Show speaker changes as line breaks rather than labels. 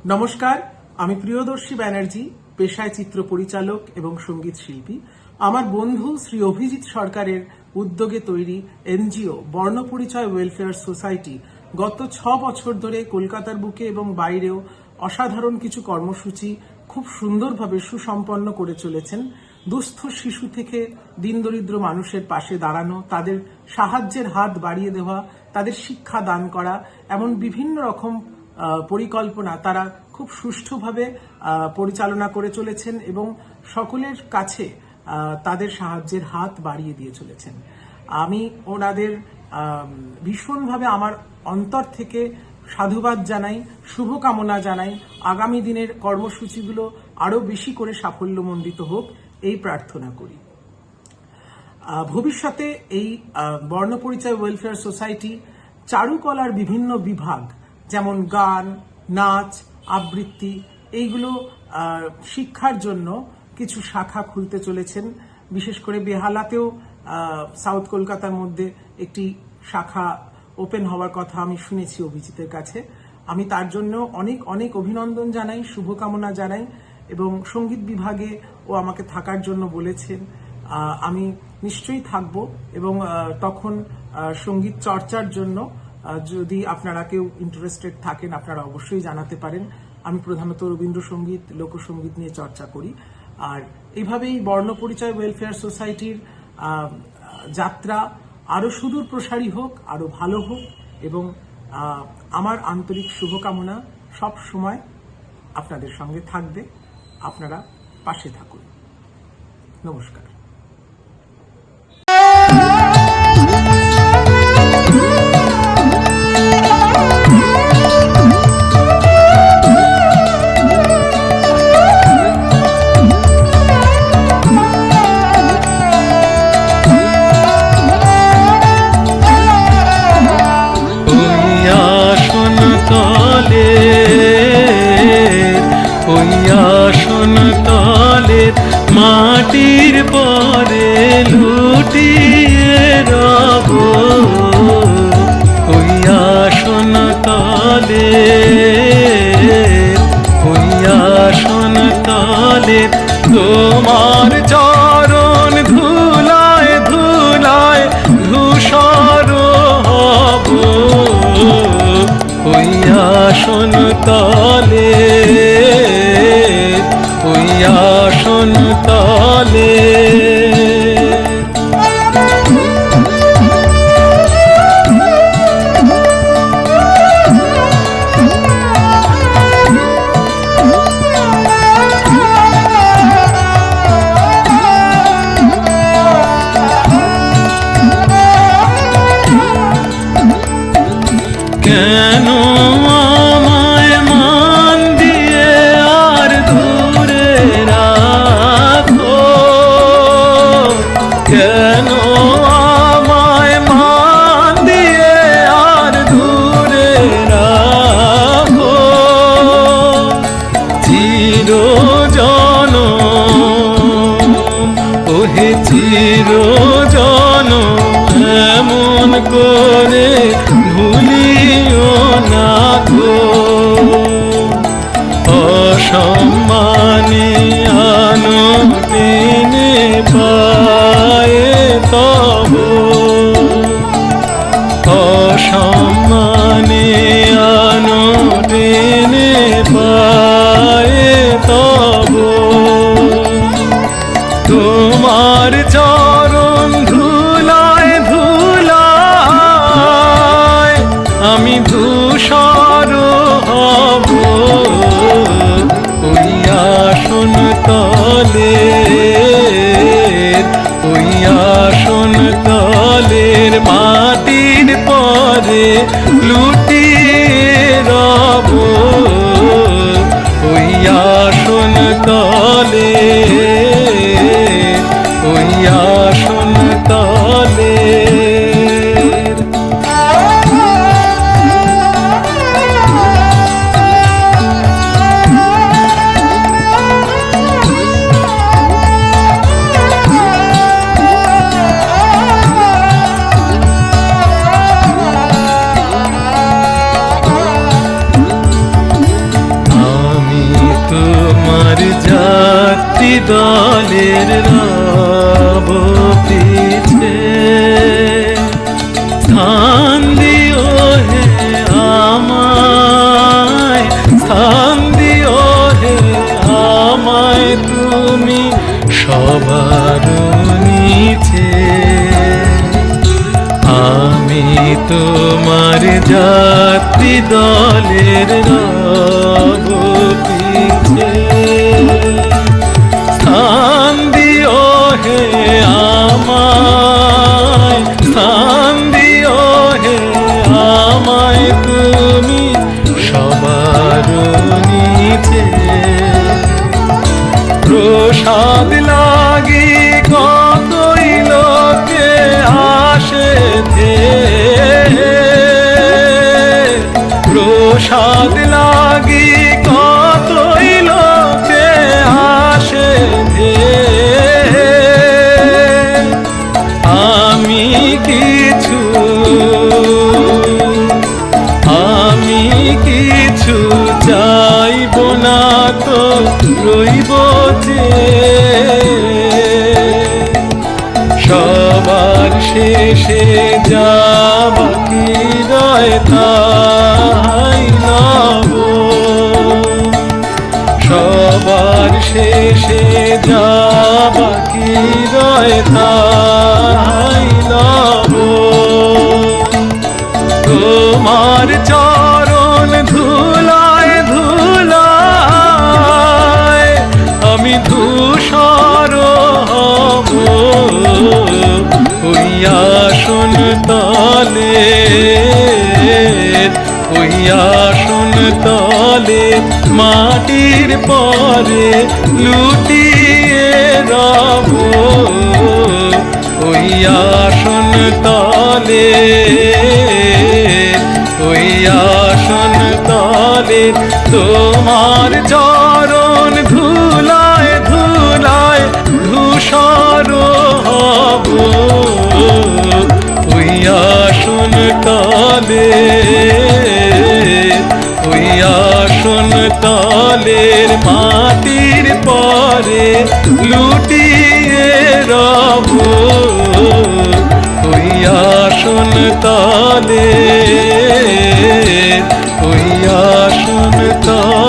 নমস্কার, আমি প্রিয়দর্শী ব্যানার্জি, পেশায় চিত্র পরিচালক এবং সঙ্গীত শিল্পী। আমার বন্ধু শ্রী অভিজিৎ সরকারের উদ্যোগে তৈরি এনজিও বর্ণপরিচয় ওয়েলফেয়ার সোসাইটি গত 6 বছর ধরে কলকাতার বুকে এবং বাইরেও অসাধারণ কিছু কর্মসূচি খুব সুন্দরভাবে সুসম্পন্ন করে চলেছেন। দুস্থ শিশু থেকে দীনদরিদ্র মানুষের পাশে দাঁড়ানো, তাদের সাহায্যের হাত বাড়িয়ে দেওয়া, তাদের শিক্ষা দান করা, এমন বিভিন্ন রকম পরিকল্পনা তারা খুব সুষ্ঠুভাবে পরিচালনা করে চলেছেন এবং সকলের কাছে তাদের সাহায্যের হাত বাড়িয়ে দিয়ে চলেছেন। আমি ওনাদের ভীষণভাবে আমার অন্তর থেকে সাধুবাদ জানাই, শুভকামনা জানাই। আগামী দিনের কর্মসূচিগুলো আরো বেশি করে সাফল্যমণ্ডিত হোক এই প্রার্থনা করি। ভবিষ্যতে এই বর্ণপরিচয় ওয়েলফেয়ার সোসাইটি চারুকলার বিভিন্ন বিভাগ যেমন গান, নাচ, আবৃত্তি এইগুলো শিক্ষার জন্য কিছু শাখা খুলতে চলেছেন। বিশেষ করে বেহালাতেও সাউথ কলকাতার মধ্যে একটি শাখা ওপেন হওয়ার কথা আমি শুনেছি অভিজিতের কাছে। আমি তার জন্য অনেক অনেক অভিনন্দন জানাই, শুভকামনা জানাই এবং সঙ্গীত বিভাগে ও আমাকে থাকার জন্য বলেছেন। আমি নিশ্চয়ই থাকব এবং তখন সঙ্গীত চর্চার জন্য যদি আপনারা কেউ ইন্টারেস্টেড থাকেন আপনারা অবশ্যই জানাতে পারেন। আমি প্রধানত রবীন্দ্রসঙ্গীত, লোকসঙ্গীত নিয়ে চর্চা করি। আর এইভাবেই বর্ণপরিচয় ওয়েলফেয়ার সোসাইটির যাত্রা আরো সুদূর প্রসারী হোক, আরো ভালো হোক এবং আমার আন্তরিক শুভকামনা সব সময় আপনাদের সঙ্গে থাকবে। আপনারা পাশে থাকুন। নমস্কার।
মাটির পরে লুটিয়ে রব ওই আসন তলে, ওই আসন তলে তোমার চরণ ধুলায় ধুলায় ধূসর হব ওই আসন তলে, ওই আসন তলে। কেন আমায় মান দিয়ে আর দূরে রাখো, কেন আমায় মান দিয়ে আর দূরে রাখো, চিরজন ওহে চিরজন এমন করে ভুলিও না গো, অসম্মানে আনন্দিনে পায়ে তব, অসম্মানে আনন্দিনে পায়ে তব, তোমার চরণ ধুলায় ধুলায় আমি ধূসর হব ওই আসন তলে, ওই আসন তলের মাটির পরে লুটিয়ে রব ওই আসন তলে, ওই আসন তলে। তলের রব পিছে। স্থান দিও হে আমায়, স্থান দিও হে আমায় তুমি সবার নিচে। আমি তোমার যাত্রী দলের রব পিছে। স্থান দিও হে আমায়, স্থান দিও হে আমায় তুমি সবার নিচে। প্রসাদ লাগি কতই লোকে আসে ধেয়ে, প্রসাদ লাগি কতই লোকে আসে ধেয়ে। আমি কিছু চাইব না তো রইব যে। সবার শেষে যা বাকি রয় তাই নব। সবার শেষে যা বাকি রয় তাই নব। তোমার চরণ ধুলায় ধুলায় আমি ধূসর হব। ওই আসন তলে, ওই আসন তলে মাটির পরে লুটিয়ে রব। ওই আসন তলে, ওই আসন তলে তোমার চরণ ধুলায় ধুলায় ধূসর হব। ওই আসন তলে, ওই আসন তলের মাটির পরে লুটিয়ে রব। ওই আসন তলে, ওই আসন তলে।